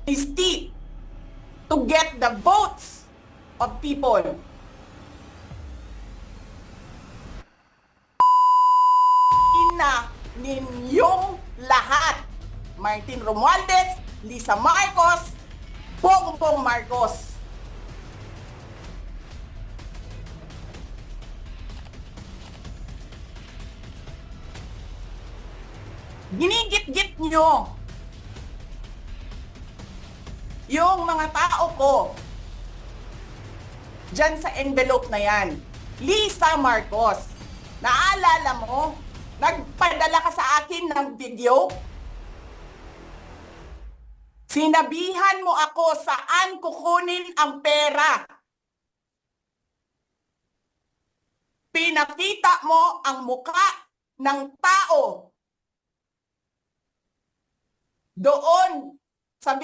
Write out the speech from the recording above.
his teeth to get the votes of people. Ina ninyong lahat. Martin Romualdez, Lisa Marcos, Bongbong Marcos. Ginigit-git nyo yung mga tao ko dyan sa envelope na yan. Lisa Marcos, naalala mo? Nagpadala ka sa akin ng video? Sinabihan mo ako saan kukunin ang pera. Pinakita mo ang muka ng tao doon